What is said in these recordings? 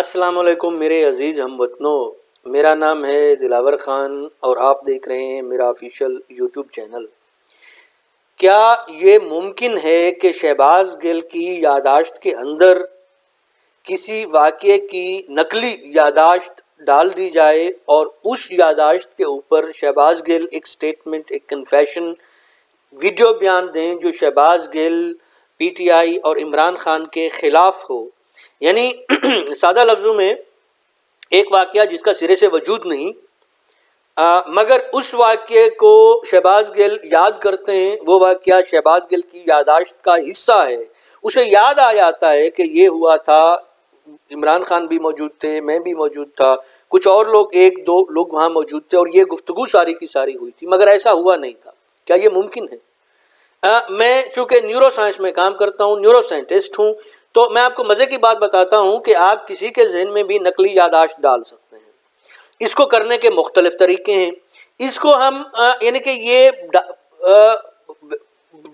السلام علیکم میرے عزیز ہم وطنوں، میرا نام ہے دلاور خان اور آپ دیکھ رہے ہیں میرا آفیشیل یوٹیوب چینل۔ کیا یہ ممکن ہے کہ شہباز گل کی یادداشت کے اندر کسی واقعے کی نقلی یادداشت ڈال دی جائے اور اس یادداشت کے اوپر شہباز گل ایک سٹیٹمنٹ، ایک کنفیشن ویڈیو بیان دیں جو شہباز گل، پی ٹی آئی اور عمران خان کے خلاف ہو؟ یعنی سادہ لفظوں میں ایک واقعہ جس کا سرے سے وجود نہیں، مگر اس واقعے کو شہباز گل یاد کرتے ہیں، وہ واقعہ شہباز گل کی یادداشت کا حصہ ہے، اسے یاد آ جاتا ہے کہ یہ ہوا تھا، عمران خان بھی موجود تھے، میں بھی موجود تھا، کچھ اور لوگ، ایک دو لوگ وہاں موجود تھے اور یہ گفتگو ساری کی ساری ہوئی تھی، مگر ایسا ہوا نہیں تھا۔ کیا یہ ممکن ہے؟ میں چونکہ نیورو سائنس میں کام کرتا ہوں، نیورو سائنٹسٹ ہوں، تو میں آپ کو مزے کی بات بتاتا ہوں کہ آپ کسی کے ذہن میں بھی نقلی یادداشت ڈال سکتے ہیں۔ اس کو کرنے کے مختلف طریقے ہیں۔ اس کو ہم یعنی کہ یہ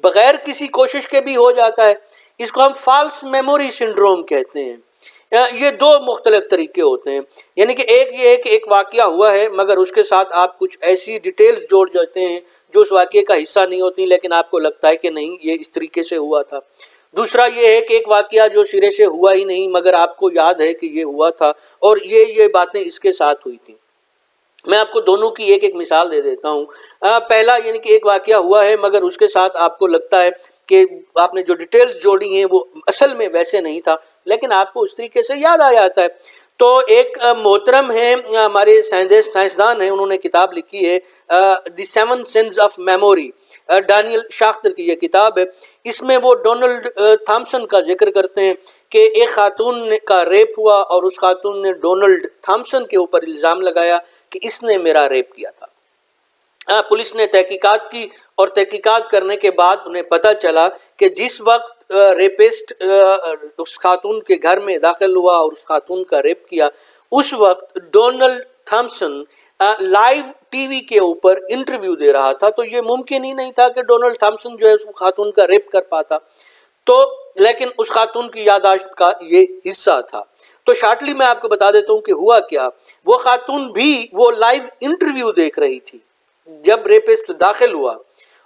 بغیر کسی کوشش کے بھی ہو جاتا ہے۔ اس کو ہم فالس میموری سنڈروم کہتے ہیں۔ یہ دو مختلف طریقے ہوتے ہیں، یعنی کہ ایک یہ ہے کہ ایک واقعہ ہوا ہے مگر اس کے ساتھ آپ کچھ ایسی ڈیٹیلز جوڑ جاتے ہیں جو اس واقعے کا حصہ نہیں ہوتی، لیکن آپ کو لگتا ہے کہ نہیں یہ اس طریقے سے ہوا تھا۔ دوسرا یہ ہے کہ ایک واقعہ جو سرے سے ہوا ہی نہیں مگر آپ کو یاد ہے کہ یہ ہوا تھا اور یہ باتیں اس کے ساتھ ہوئی تھیں۔ میں آپ کو دونوں کی ایک ایک مثال دے دیتا ہوں۔ پہلا یعنی کہ ایک واقعہ ہوا ہے مگر اس کے ساتھ آپ کو لگتا ہے کہ آپ نے جو ڈیٹیلز جوڑی ہیں وہ اصل میں ویسے نہیں تھا، لیکن آپ کو اس طریقے سے یاد آ جاتا ہے۔ تو ایک محترم ہیں، ہمارے سائنسدان ہیں، انہوں نے کتاب لکھی ہے the seven sins of memory, Daniel Schacter کی یہ کتاب ہے۔ اس میں وہ ڈونلڈ تھامسن کا ذکر کرتے ہیں کہ ایک خاتون کا ریپ ہوا اور اس خاتون نے ڈونلڈ تھامسن کے اوپر الزام لگایا کہ اس نے میرا ریپ کیا تھا۔ پولیس نے تحقیقات کی اور تحقیقات کرنے کے بعد انہیں پتہ چلا کہ جس وقت ریپسٹ اس خاتون کے گھر میں داخل ہوا اور اس خاتون کا ریپ کیا، اس وقت ڈونلڈ تھامسن لائیو ٹی وی کے اوپر انٹرویو دے رہا تھا، تو یہ ممکن ہی نہیں تھا کہ ڈونلڈ تھامسن جو ہے اس خاتون کا ریپ کر پاتا، تو لیکن اس خاتون کی یادداشت کا یہ حصہ تھا۔ تو شارٹلی میں آپ کو بتا دیتا ہوں کہ ہوا کیا۔ وہ خاتون بھی وہ لائیو انٹرویو دیکھ رہی تھی جب ریپسٹ داخل ہوا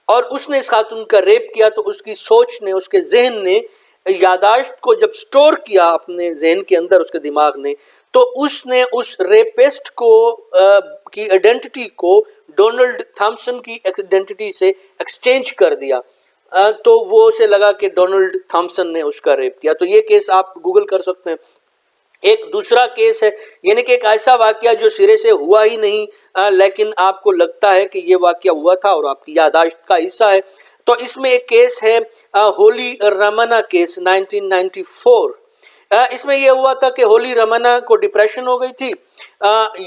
اور اس نے اس خاتون کا ریپ کیا، تو اس کی سوچ نے، اس کے ذہن نے یادداشت کو جب سٹور کیا اپنے ذہن کے اندر، اس کے دماغ نے، تو اس نے اس ریپسٹ کو کی ایڈنٹی کو ڈونلڈ تھامسن کی ایڈنٹی سے ایکسچینج کر دیا، تو وہ اسے لگا کہ ڈونلڈ تھامسن نے اس کا ریپ کیا۔ تو یہ کیس آپ گوگل کر سکتے ہیں۔ ایک دوسرا کیس ہے، یعنی کہ ایک ایسا واقعہ جو سرے سے ہوا ہی نہیں لیکن آپ کو لگتا ہے کہ یہ واقعہ ہوا تھا اور آپ کی یادداشت کا حصہ ہے۔ تو اس میں ایک کیس ہے ہولی رمانہ کیس 1994۔ اس میں یہ ہوا تھا کہ ہولی رمانہ کو ڈپریشن ہو گئی تھی،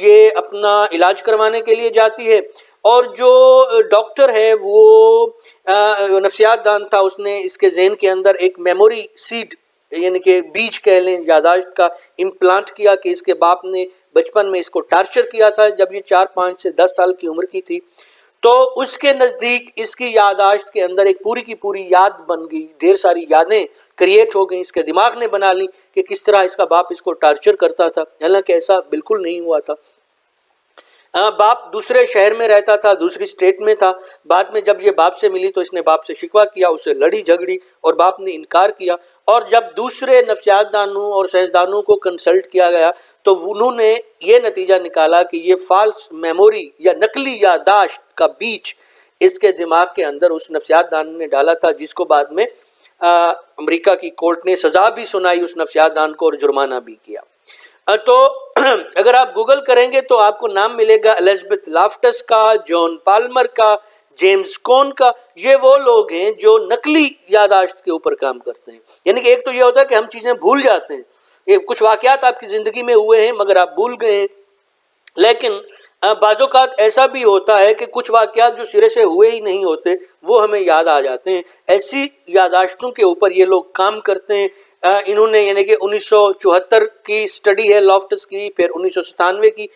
یہ اپنا علاج کروانے کے لیے جاتی ہے اور جو ڈاکٹر ہے وہ نفسیات دان تھا، اس نے اس کے ذہن کے اندر ایک میموری سیڈ یعنی کہ بیج کہہ لیں یادداشت کا امپلانٹ کیا کہ اس کے باپ نے بچپن میں اس کو ٹارچر کیا تھا جب یہ 4، 5 سے 10 سال کی عمر کی تھی، تو اس کے نزدیک اس کی یادداشت کے اندر ایک پوری کی پوری یاد بن گئی، ڈھیر ساری یادیں کریٹ ہو گئیں، اس کے دماغ نے بنا لی کہ کس طرح اس کا باپ اس کو ٹارچر کرتا تھا، حالانکہ ایسا بالکل نہیں ہوا تھا۔ باپ دوسرے شہر میں رہتا تھا، دوسری اسٹیٹ میں تھا۔ بعد میں جب یہ باپ سے ملی تو اس نے باپ سے شکوہ کیا، اسے لڑی جھگڑی اور باپ نے انکار کیا، اور جب دوسرے نفسیات دانوں اور سائنسدانوں کو کنسلٹ کیا گیا تو انہوں نے یہ نتیجہ نکالا کہ یہ فالس میموری یا نقلی یادداشت کا بیج اس کے دماغ کے اندر اس نفسیات دان نے ڈالا تھا، جس کو بعد میں امریکہ کی کورٹ نے سزا بھی سنائی اس نفسیات دان کو اور جرمانہ بھی کیا۔ تو اگر آپ گوگل کریں گے تو آپ کو نام ملے گا الزبتھ لافٹس کا، جان پالمر کا، جیمز کون کا۔ یہ وہ لوگ ہیں جو نقلی یادداشت کے اوپر کام کرتے ہیں۔ یعنی کہ ایک تو یہ ہوتا ہے کہ ہم چیزیں بھول جاتے ہیں، کچھ واقعات آپ کی زندگی میں ہوئے ہیں مگر آپ بھول گئے ہیں، لیکن بعض اوقات ایسا بھی ہوتا ہے کہ کچھ واقعات جو سرے سے ہوئے ہی نہیں ہوتے وہ ہمیں یاد آ جاتے ہیں۔ ایسی یادداشتوں کے اوپر یہ لوگ کام کرتے ہیں۔ انہوں نے یعنی کہ 1974 کی سٹڈی ہے لافٹس کی، پھر 1997 کی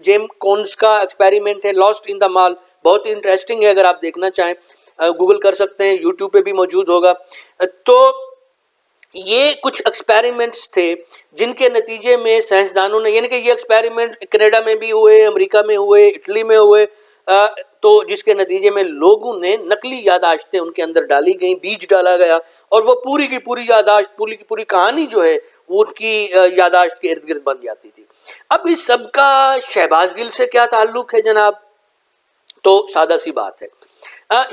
جیم کونز کا ایکسپیریمنٹ ہے لاسٹ ان دا مال، بہت ہی انٹرسٹنگ ہے، اگر آپ دیکھنا چاہیں گوگل کر سکتے ہیں، یوٹیوب پہ بھی موجود ہوگا۔ تو یہ کچھ ایکسپیریمنٹس تھے جن کے نتیجے میں سائنسدانوں نے، یعنی کہ یہ ایکسپیریمنٹ کینیڈا میں بھی ہوئے، امریکہ میں ہوئے، اٹلی میں ہوئے، تو جس کے نتیجے میں لوگوں نے نقلی یاداشتیں ان کے اندر ڈالی گئیں، بیج ڈالا گیا، اور وہ پوری کی پوری یاداشت، پوری کی پوری کہانی جو ہے وہ ان کی یاداشت کے ارد گرد بن جاتی تھی۔ اب اس سب کا شہباز گل سے کیا تعلق ہے جناب؟ تو سادہ سی بات ہے،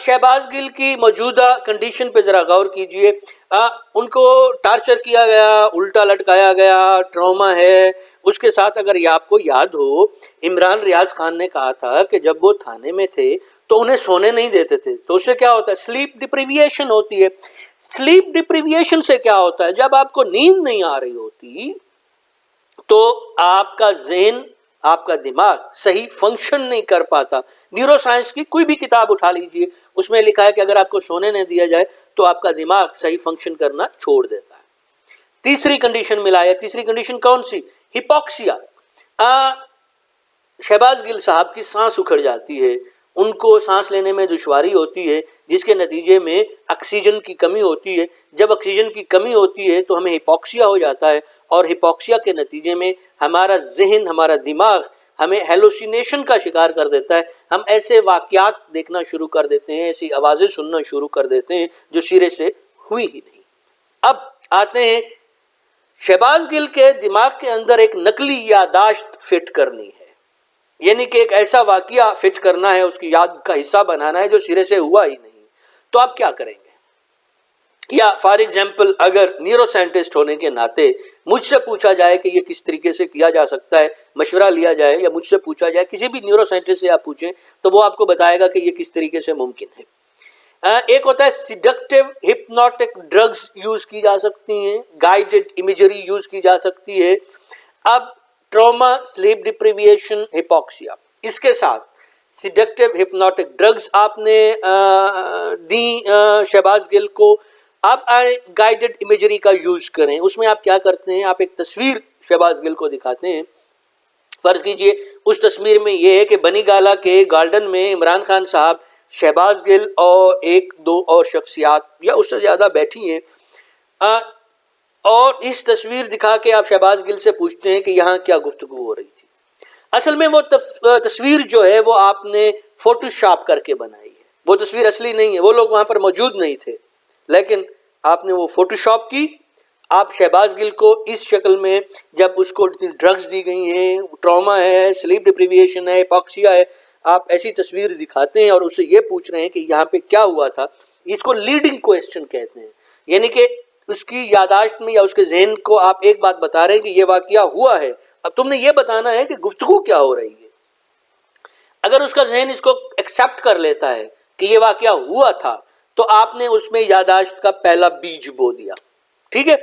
شہباز گل کی موجودہ کنڈیشن پہ ذرا غور کیجئے۔ ان کو ٹارچر کیا گیا، الٹا لٹکایا گیا، ٹراما ہے۔ اس کے ساتھ اگر یہ آپ کو یاد ہو، عمران ریاض خان نے کہا تھا کہ جب وہ تھانے میں تھے تو انہیں سونے نہیں دیتے تھے، تو اس سے کیا ہوتا ہے؟ سلیپ ڈپریویشن ہوتی ہے۔ سلیپ ڈپریویشن سے کیا ہوتا ہے؟ جب آپ کو نیند نہیں آ رہی ہوتی تو آپ کا ذہن، آپ کا دماغ صحیح فنکشن نہیں کر پاتا۔ نیورو سائنس کی کوئی بھی کتاب اٹھا لیجئے، اس میں لکھا ہے کہ اگر آپ کو سونے نہیں دیا جائے تو آپ کا دماغ صحیح فنکشن کرنا چھوڑ دیتا ہے۔ تیسری کنڈیشن ملایا، تیسری کنڈیشن کون سی؟ ہپوکسیا۔ شہباز گل صاحب کی سانس اکھڑ جاتی ہے، ان کو سانس لینے میں دشواری ہوتی ہے، جس کے نتیجے میں آکسیجن کی کمی ہوتی ہے۔ جب آکسیجن کی کمی ہوتی ہے تو ہمیں ہپوکسیا ہو جاتا ہے، اور ہپوکسیا کے نتیجے میں ہمارا ذہن، ہمارا دماغ ہمیں ہیلوسینیشن کا شکار کر دیتا ہے۔ ہم ایسے واقعات دیکھنا شروع کر دیتے ہیں، ایسی آوازیں سننا شروع کر دیتے ہیں جو سرے سے ہوئی ہی نہیں۔ اب آتے ہیں، شہباز گل کے دماغ کے اندر ایک نقلی یاداشت فٹ کرنی ہے، یعنی کہ ایک ایسا واقعہ فٹ کرنا ہے، اس کی یاد کا حصہ بنانا ہے جو سرے سے ہوا ہی نہیں۔ تو آپ کیا کریں گے؟ یا فار ایگزامپل، اگر نیورو سائنٹسٹ ہونے کے ناطے مجھ سے پوچھا جائے کہ یہ کس طریقے سے کیا جا سکتا ہے، مشورہ لیا جائے، یا مجھ سے پوچھا جائے، کسی بھی نیورو سائنٹسٹ سے آپ پوچھیں تو وہ آپ کو بتائے گا کہ یہ کس طریقے سے ممکن ہے۔ ایک ہوتا ہے سیڈکٹیو ہپنوٹک ڈرگز یوز کی جا سکتی ہیں، گائیڈڈ امیجری یوز کی جا سکتی ہے۔ اب ٹراما، سلیپ ڈپریویشن، ہپوکسیا، اس کے ساتھ سیڈکٹیو ہپنوٹک ڈرگز آپ نے دی شہباز گل کو۔ آپ گائیڈڈ امیجری کا یوز کریں، اس میں آپ کیا کرتے ہیں؟ آپ ایک تصویر شہباز گل کو دکھاتے ہیں۔ فرض کیجئے اس تصویر میں یہ ہے کہ بنی گالا کے گارڈن میں عمران خان صاحب، شہباز گل اور ایک دو اور شخصیات یا اس سے زیادہ بیٹھی ہیں، اور اس تصویر دکھا کے آپ شہباز گل سے پوچھتے ہیں کہ یہاں کیا گفتگو ہو رہی تھی۔ اصل میں وہ تصویر جو ہے وہ آپ نے فوٹو شاپ کر کے بنائی ہے، وہ تصویر اصلی نہیں ہے، وہ لوگ وہاں پر موجود نہیں تھے، لیکن آپ نے وہ فوٹو شاپ کی۔ آپ شہباز گل کو اس شکل میں، جب اس کو ڈرگز دی گئی ہیں، ٹراما ہے، سلیپ ڈپریویشن ہے، ہپوکسیا ہے، آپ ایسی تصویر دکھاتے ہیں اور اسے یہ پوچھ رہے ہیں کہ یہاں پہ کیا ہوا تھا۔ اس کو لیڈنگ کویسچن کہتے ہیں، یعنی کہ اس کی یاداشت میں یا اس کے ذہن کو آپ ایک بات بتا رہے ہیں کہ یہ واقعہ ہوا ہے، اب تم نے یہ بتانا ہے کہ گفتگو کیا ہو رہی ہے۔ اگر اس کا ذہن اس کو ایکسپٹ کر لیتا ہے کہ یہ واقعہ ہوا تھا، تو آپ نے اس میں یاداشت کا پہلا بیج بو دیا، ٹھیک ہے،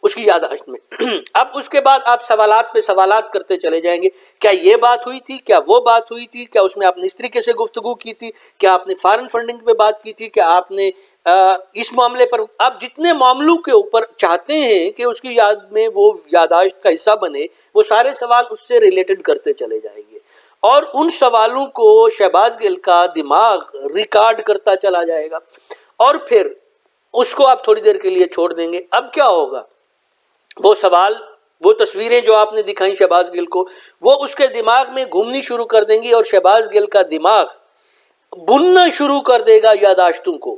اس کی یاداشت میں۔ اب اس کے بعد آپ سوالات پہ سوالات کرتے چلے جائیں گے، کیا یہ بات ہوئی تھی، کیا وہ بات ہوئی تھی، کیا اس میں آپ نے اس طریقے سے گفتگو کی تھی، کیا آپ نے فارن فنڈنگ پہ بات کی تھی، کیا آپ نے اس معاملے پر، آپ جتنے معاملوں کے اوپر چاہتے ہیں کہ اس کی یاد میں وہ یاداشت کا حصہ بنے، وہ سارے سوال اس سے ریلیٹڈ کرتے چلے جائیں گے، اور ان سوالوں کو شہباز گل کا دماغ ریکارڈ کرتا چلا جائے گا، اور پھر اس کو آپ تھوڑی دیر کے لیے چھوڑ دیں گے۔ اب کیا ہوگا؟ وہ سوال، وہ تصویریں جو آپ نے دکھائیں شہباز گل کو، وہ اس کے دماغ میں گھومنی شروع کر دیں گی، اور شہباز گل کا دماغ بننا شروع کر دے گا یاداشتوں کو۔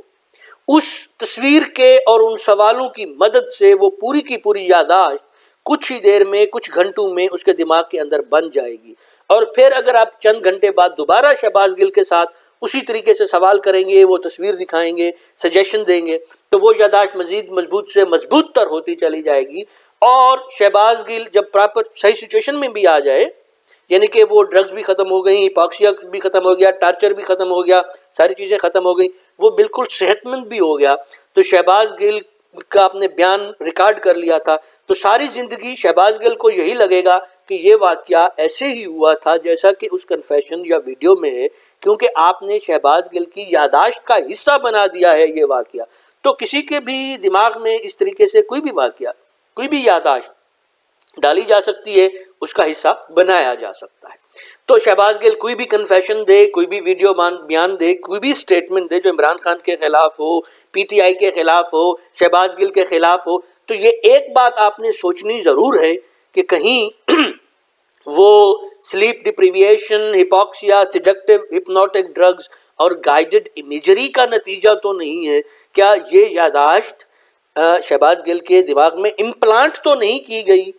اس تصویر کے اور ان سوالوں کی مدد سے وہ پوری کی پوری یاداشت کچھ ہی دیر میں، کچھ گھنٹوں میں اس کے دماغ کے اندر بن جائے گی، اور پھر اگر آپ چند گھنٹے بعد دوبارہ شہباز گل کے ساتھ اسی طریقے سے سوال کریں گے، وہ تصویر دکھائیں گے، سجیشن دیں گے، تو وہ یاداشت مزید مضبوط سے مضبوط تر ہوتی چلی جائے گی، اور شہباز گل جب پراپر صحیح سچویشن میں بھی آ جائے، یعنی کہ وہ ڈرگز بھی ختم ہو گئیں، ہپوکسیا بھی ختم ہو گیا، ٹارچر بھی ختم ہو گیا، ساری چیزیں ختم ہو گئیں، وہ بالکل صحت مند بھی ہو گیا، تو شہباز گل کا آپ نے بیان ریکارڈ کر لیا تھا، تو ساری زندگی شہباز گل کو یہی لگے گا کہ یہ واقعہ ایسے ہی ہوا تھا جیسا کہ اس کنفیشن یا ویڈیو میں ہے، کیونکہ آپ نے شہباز گل کی یاداشت کا حصہ بنا دیا ہے یہ واقعہ۔ تو کسی کے بھی دماغ میں اس طریقے سے کوئی بھی واقعہ، کوئی بھی یاداشت ڈالی جا سکتی ہے، اس کا حصہ بنایا جا سکتا ہے۔ تو شہباز گل کوئی بھی کنفیشن دے، کوئی بھی ویڈیو بیان دے، کوئی بھی سٹیٹمنٹ دے جو عمران خان کے خلاف ہو، پی ٹی آئی کے خلاف ہو، شہباز گل کے خلاف ہو، تو یہ ایک بات آپ نے سوچنی ضرور ہے کہ کہیں وہ سلیپ ڈپریویشن، ہپوکسیا، سیڈکٹیو ہپنوٹک ڈرگز اور گائیڈڈ امیجری کا نتیجہ تو نہیں ہے؟ کیا یہ یاداشت شہباز گل کے دماغ میں امپلانٹ تو نہیں کی گئی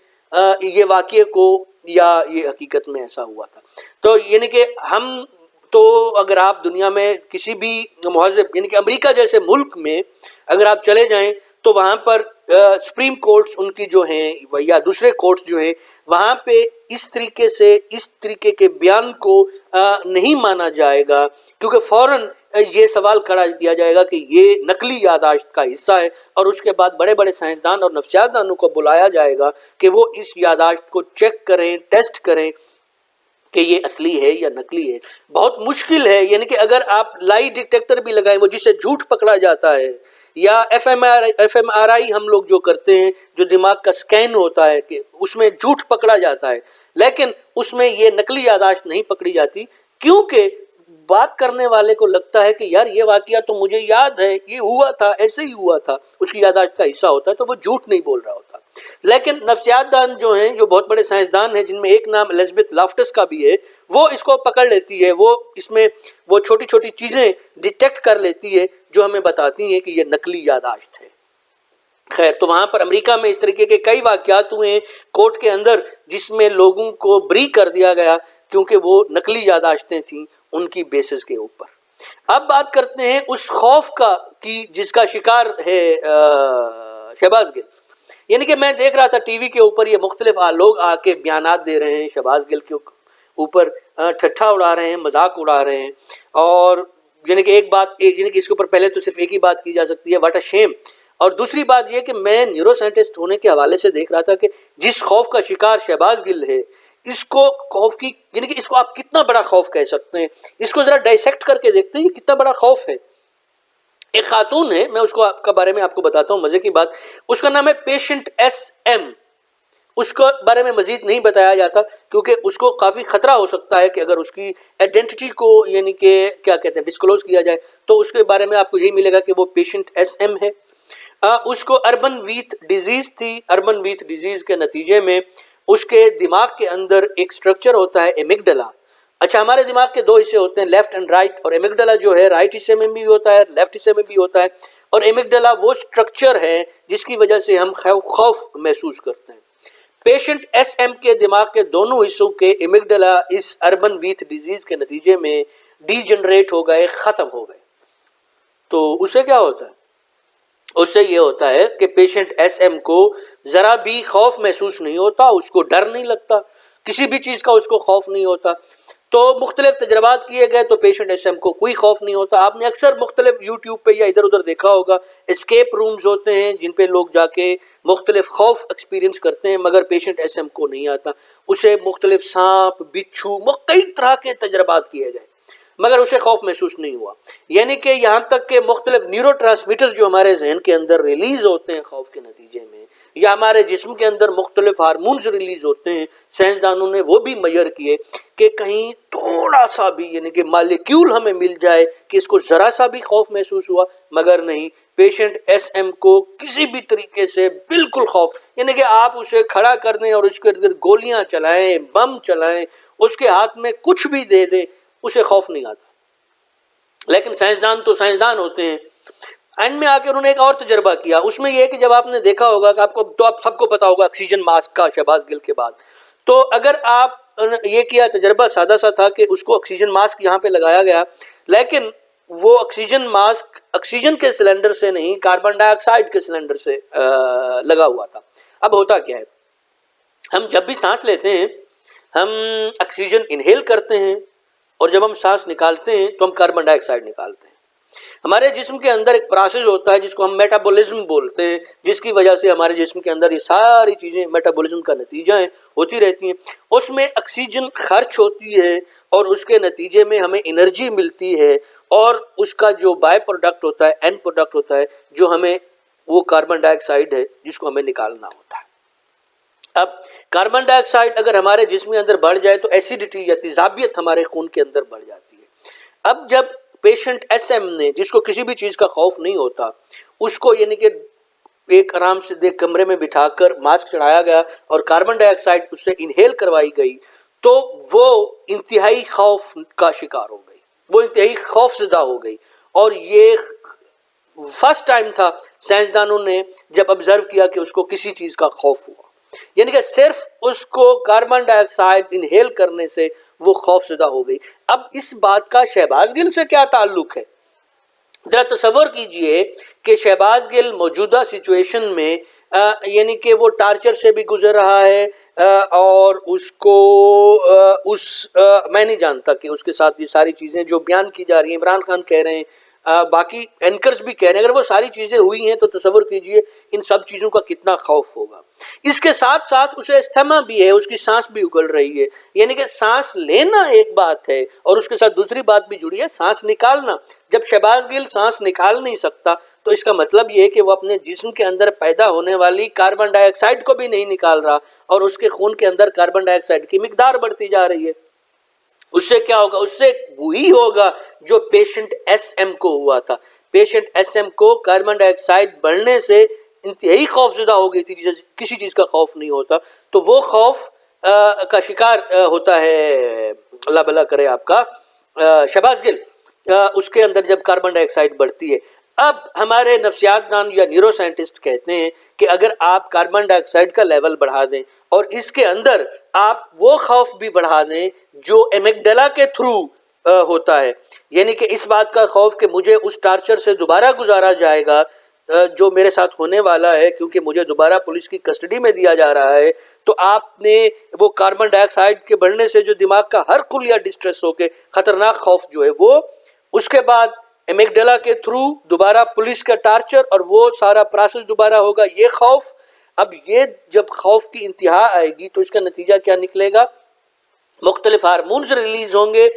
یہ واقعے کو، یا یہ حقیقت میں ایسا ہوا تھا؟ تو یعنی کہ ہم تو اگر آپ دنیا میں کسی بھی مہذب یعنی کہ امریکہ جیسے ملک میں اگر آپ چلے جائیں تو وہاں پر سپریم کورٹس ان کی جو ہیں یا دوسرے کورٹس جو ہیں وہاں پہ اس طریقے سے اس طریقے کے بیان کو نہیں مانا جائے گا، کیونکہ فوراً یہ سوال کھڑا کیا جائے گا کہ یہ نقلی یاداشت کا حصہ ہے، اور اس کے بعد بڑے بڑے سائنسدان اور نفسیات دانوں کو بلایا جائے گا کہ وہ اس یاداشت کو چیک کریں، ٹیسٹ کریں کہ یہ اصلی ہے یا نقلی ہے۔ بہت مشکل ہے، یعنی کہ اگر آپ لائی ڈیٹیکٹر بھی لگائیں، وہ جسے جھوٹ پکڑا جاتا ہے، یا ایف ایم آر آئی ہم لوگ جو کرتے ہیں، جو دماغ کا سکین ہوتا ہے کہ اس میں جھوٹ پکڑا جاتا ہے، لیکن اس میں یہ نقلی یاداشت نہیں پکڑی جاتی، کیونکہ بات کرنے والے کو لگتا ہے کہ یار یہ واقعہ تو مجھے یاد ہے، یہ ہوا تھا، ایسے ہی ہوا تھا، اس کی یاداشت کا حصہ ہوتا ہے، تو وہ جھوٹ نہیں بول رہا ہوتا۔ لیکن نفسیات دان جو ہیں، جو بہت بڑے سائنسدان ہیں، جن میں ایک نام الزبتھ لافٹس کا بھی ہے، وہ اس کو پکڑ لیتی ہے، وہ اس میں وہ چھوٹی چھوٹی چیزیں ڈیٹیکٹ کر لیتی ہے جو ہمیں بتاتی ہیں کہ یہ نقلی یاداشت ہے۔ خیر، تو وہاں پر امریکہ میں اس طریقے کے کئی واقعات ہوئے ہیں کورٹ کے اندر جس میں لوگوں کو بری کر دیا گیا کیونکہ وہ نقلی یاداشتیں تھیں ان کی بیسس کے اوپر۔ اب بات کرتے ہیں اس خوف کا کہ جس کا شکار ہے شہباز گل۔ یعنی کہ میں دیکھ رہا تھا ٹی وی کے اوپر یہ مختلف لوگ آ کے بیانات دے رہے ہیں شہباز گل کے اوپر، ٹھٹھا اڑا رہے ہیں، مذاق اڑا رہے ہیں، اور یعنی کہ ایک بات یعنی کہ اس کے اوپر پہلے تو صرف ایک ہی بات کی جا سکتی ہے، واٹ اے شیم۔ اور دوسری بات یہ کہ میں نیورو سائنٹسٹ ہونے کے حوالے سے دیکھ رہا تھا کہ جس خوف کا شکار شہباز گل ہے، اس کو خوف کی یعنی کہ اس کو آپ کتنا بڑا خوف کہہ سکتے ہیں، اس کو ذرا ڈائسیکٹ کر کے دیکھتے ہیں یہ کتنا بڑا خوف ہے۔ ایک خاتون ہے، میں اس کو آپ کا بارے میں آپ کو بتاتا ہوں مزے کی بات، اس کا نام ہے پیشنٹ ایس ایم۔ اس کو بارے میں مزید نہیں بتایا جاتا کیونکہ اس کو کافی خطرہ ہو سکتا ہے کہ اگر اس کی ایڈنٹیٹی کو یعنی کہ کیا کہتے ہیں ڈسکلوز کیا جائے تو اس کے بارے میں آپ کو یہی ملے گا کہ وہ پیشنٹ ایس ایم ہے۔ اس کو اربن ویتھ ڈیزیز تھی۔ اربن ویتھ ڈیزیز کے نتیجے میں اس کے دماغ کے اندر ایک سٹرکچر ہوتا ہے ایمگڈلا۔ اچھا، ہمارے دماغ کے دو حصے ہوتے ہیں، لیفٹ اینڈ رائٹ، اور ایمگڈلا جو ہے رائٹ حصے میں بھی ہوتا ہے، لیفٹ حصے میں بھی ہوتا ہے، اور ایمگڈلا وہ سٹرکچر ہے جس کی وجہ سے ہم خوف محسوس کرتے ہیں۔ پیشنٹ ایس ایم کے دماغ کے دونوں حصوں کے ایمگڈلا اس اربن ویتھ ڈیزیز کے نتیجے میں ڈی جنریٹ ہو گئے، ختم ہو گئے۔ تو اس سے کیا ہوتا ہے؟ اس سے یہ ہوتا ہے کہ پیشنٹ ایس ایم کو ذرا بھی خوف محسوس نہیں ہوتا، اس کو ڈر نہیں لگتا، کسی بھی چیز کا اس کو خوف نہیں ہوتا۔ تو مختلف تجربات کیے گئے تو پیشنٹ ایس ایم کو کوئی خوف نہیں ہوتا۔ آپ نے اکثر مختلف یوٹیوب پہ یا ادھر ادھر دیکھا ہوگا، اسکیپ رومز ہوتے ہیں جن پہ لوگ جا کے مختلف خوف ایکسپیرینس کرتے ہیں، مگر پیشنٹ ایس ایم کو نہیں آتا۔ اسے مختلف سانپ، بچھو، کئی طرح کے تجربات کیے گئے مگر اسے خوف محسوس نہیں ہوا۔ یعنی کہ یہاں تک کہ مختلف نیورو ٹرانسمیٹر جو ہمارے ذہن کے اندر ریلیز ہوتے ہیں خوف کے نتیجے میں، یا ہمارے جسم کے اندر مختلف ہارمونز ریلیز ہوتے ہیں، سائنسدانوں نے وہ بھی میئر کیے کہ کہیں تھوڑا سا بھی یعنی کہ مالیکیول ہمیں مل جائے کہ اس کو ذرا سا بھی خوف محسوس ہوا، مگر نہیں، پیشنٹ ایس ایم کو کسی بھی طریقے سے بالکل خوف، یعنی کہ آپ اسے کھڑا کر دیں اور اس کے ارد گولیاں چلائیں، بم چلائیں، اس کے ہاتھ میں کچھ بھی دے دیں، اسے خوف نہیں آتا۔ لیکن سائنسدان تو سائنسدان ہوتے ہیں۔ اینڈ میں آ کے انہوں نے ایک اور تجربہ کیا، اس میں یہ ہے کہ جب آپ نے دیکھا ہوگا کہ آپ سب کو پتا ہوگا آکسیجن ماسک کا شہباز گل کے بعد، تو اگر آپ یہ کیا تجربہ سادہ سا تھا کہ اس کو آکسیجن ماسک یہاں پہ لگایا گیا، لیکن وہ آکسیجن ماسک آکسیجن کے سلنڈر سے نہیں، کاربن ڈائی آکسائڈ کے سلنڈر سے لگا ہوا تھا۔ اب ہوتا کیا ہے، ہم جب بھی سانس لیتے ہیں ہم آکسیجن انہیل کرتے ہیں، اور جب ہم سانس نکالتے ہیں تو ہم کاربن ڈائی آکسائڈ نکالتے ہیں۔ ہمارے جسم کے اندر ایک پروسیس ہوتا ہے جس کو ہم میٹابولزم بولتے ہیں، جس کی وجہ سے ہمارے جسم کے اندر یہ ساری چیزیں میٹابولزم کا نتیجہ ہیں، ہوتی رہتی ہیں۔ اس میں آکسیجن خرچ ہوتی ہے اور اس کے نتیجے میں ہمیں انرجی ملتی ہے، اور اس کا جو بائی پروڈکٹ ہوتا ہے، اینڈ پروڈکٹ ہوتا ہے، جو ہمیں وہ کاربن ڈائی آکسائڈ ہے جس کو ہمیں نکالنا ہوتا ہے۔ اب کاربن ڈائی آکسائڈ اگر ہمارے جسم کے اندر بڑھ جائے تو ایسیڈیٹی یا تیزابیت ہمارے خون کے اندر بڑھ جاتی ہے۔ اب جب پیشنٹ ایس ایم نے، جس کو کسی بھی چیز کا خوف نہیں ہوتا، اس کو یعنی کہ ایک آرام سے ایک کمرے میں بٹھا کر ماسک چڑھایا گیا اور کاربن ڈائی آکسائڈ اس سے انہیل کروائی گئی تو وہ انتہائی خوف کا شکار ہو گئی، وہ انتہائی خوف زدہ ہو گئی. اور یہ فرسٹ ٹائم تھا سائنسدانوں نے جب آبزرو کیا کہ اس کو کسی چیز کا خوف ہوا، یعنی کہ صرف اس کو کاربن ڈائی آکسائڈ انہیل کرنے سے وہ خوف زدہ ہو گئی. اب اس بات کا شہباز گل سے کیا تعلق ہے؟ ذرا تصور کیجئے کہ شہباز گل موجودہ سچویشن میں یعنی کہ وہ ٹارچر سے بھی گزر رہا ہے اور اس کو میں نہیں جانتا کہ اس کے ساتھ یہ ساری چیزیں جو بیان کی جا رہی ہیں، عمران خان کہہ رہے ہیں، باقی اینکرز بھی کہہ رہے ہیں، اگر وہ ساری چیزیں ہوئی ہیں تو تصور کیجئے ان سب چیزوں کا کتنا خوف ہوگا. اس کے ساتھ ساتھ اسے استھما بھی ہے، اس کی سانس بھی اگل رہی ہے، یعنی کہ سانس لینا ایک بات ہے اور اس کے ساتھ دوسری بات بھی جڑی ہے، سانس نکالنا. جب شہباز گل سانس نکال نہیں سکتا تو اس کا مطلب یہ ہے کہ وہ اپنے جسم کے اندر پیدا ہونے والی کاربن ڈائی آکسائڈ کو بھی نہیں نکال رہا اور اس کے خون کے اندر کاربن ڈائی آکسائڈ کی مقدار بڑھتی جا رہی ہے. اس سے کیا ہوگا؟ اس سے وہی ہوگا جو پیشنٹ ایس ایم کو ہوا تھا. پیشنٹ ایس ایم کو کاربن ڈائی آکسائڈ بڑھنے سے انتہائی خوف زدہ ہو گئی تھی، کسی چیز کا خوف نہیں ہوتا، تو وہ خوف کا شکار ہوتا ہے، اللہ بھلا کرے آپ کا، شہباز گل. اس کے اندر جب کاربن ڈائی آکسائڈ بڑھتی ہے، اب ہمارے نفسیات دان یا نیورو سائنٹسٹ کہتے ہیں کہ اگر آپ کاربن ڈائی آکسائڈ کا لیول بڑھا دیں اور اس کے اندر آپ وہ خوف بھی بڑھا دیں جو ایمگڈیلا کے تھرو ہوتا ہے، یعنی کہ اس بات کا خوف کہ مجھے اس ٹارچر سے دوبارہ گزارا جائے گا جو میرے ساتھ ہونے والا ہے کیونکہ مجھے دوبارہ پولیس کی کسٹڈی میں دیا جا رہا ہے، تو آپ نے وہ کاربن ڈائی آکسائڈ کے بڑھنے سے جو دماغ کا ہر خلیہ ڈسٹریس ہو کے خطرناک خوف جو ہے وہ، اس کے بعد ایمگڈیلا کے تھرو دوبارہ پولیس کا ٹارچر اور وہ سارا پروسیس دوبارہ ہوگا، یہ خوف. اب یہ جب خوف کی انتہا آئے گی تو اس کا نتیجہ کیا نکلے گا؟ مختلف ہارمونز ریلیز ہوں گے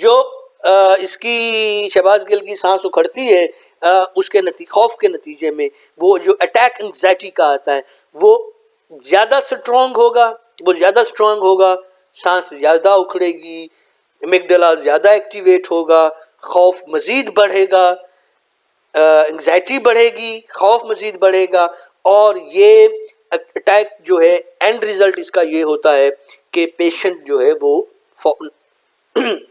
جو اس کی شہباز گل کی سانس اکھڑتی ہے، اس کے خوف کے نتیجے میں وہ جو اٹیک انگزائٹی کا آتا ہے وہ زیادہ سٹرونگ ہوگا، سانس زیادہ اکھڑے گی، ایمگڈیلا زیادہ ایکٹیویٹ ہوگا، خوف مزید بڑھے گا، انگزائٹی بڑھے گی، خوف مزید بڑھے گا. اور یہ اٹیک جو ہے اینڈ ریزلٹ اس کا یہ ہوتا ہے کہ پیشنٹ جو ہے وہ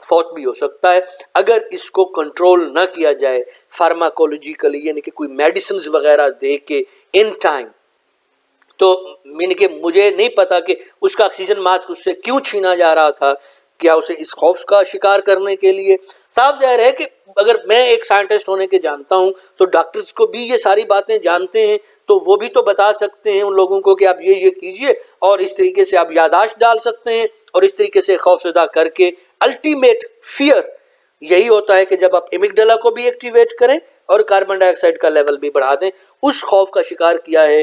فوت بھی ہو سکتا ہے اگر اس کو کنٹرول نہ کیا جائے فارماکولوجیکلی، یعنی کہ کوئی میڈیسنز وغیرہ دے کے ان ٹائم. تو یعنی کہ مجھے نہیں پتا کہ اس کا آکسیجن ماسک اس سے کیوں چھینا جا رہا تھا، کیا اسے اس خوف کا شکار کرنے کے لیے؟ صاف ظاہر ہے کہ اگر میں ایک سائنٹسٹ ہونے کے جانتا ہوں تو ڈاکٹرز کو بھی یہ ساری باتیں جانتے ہیں، تو وہ بھی تو بتا سکتے ہیں ان لوگوں کو کہ آپ یہ کیجئے اور اس طریقے سے آپ یاداشت ڈال سکتے ہیں اور اس طریقے سے خوف زدہ کر کے الٹیمیٹ فیئر یہی ہوتا ہے کہ جب آپ ایمگڈیلا کو بھی ایکٹیویٹ کریں اور کاربن ڈائی آکسائڈ کا لیول بھی بڑھا دیں. اس خوف کا شکار کیا ہے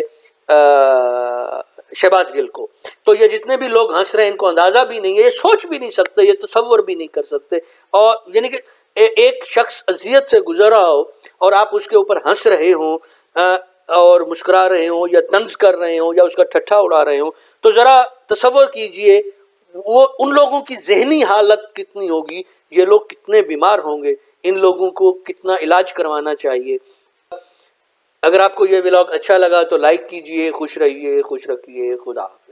شہباز گل کو. تو یہ جتنے بھی لوگ ہنس رہے ہیں ان کو اندازہ بھی نہیں ہے، یہ سوچ بھی نہیں سکتے، یہ تصور بھی نہیں کر سکتے. اور یعنی کہ ایک شخص اذیت سے گزر رہا ہو اور آپ اس کے اوپر ہنس رہے ہوں اور مسکرا رہے ہوں یا طنز کر رہے ہوں یا اس کا ٹھٹھا اڑا رہے ہوں، تو ذرا تصور کیجئے وہ ان لوگوں کی ذہنی حالت کتنی ہوگی، یہ لوگ کتنے بیمار ہوں گے، ان لوگوں کو کتنا علاج کروانا چاہیے. اگر آپ کو یہ ولاگ اچھا لگا تو لائک کیجئے. خوش رہیے، خوش رکھیے، خدا حافظ.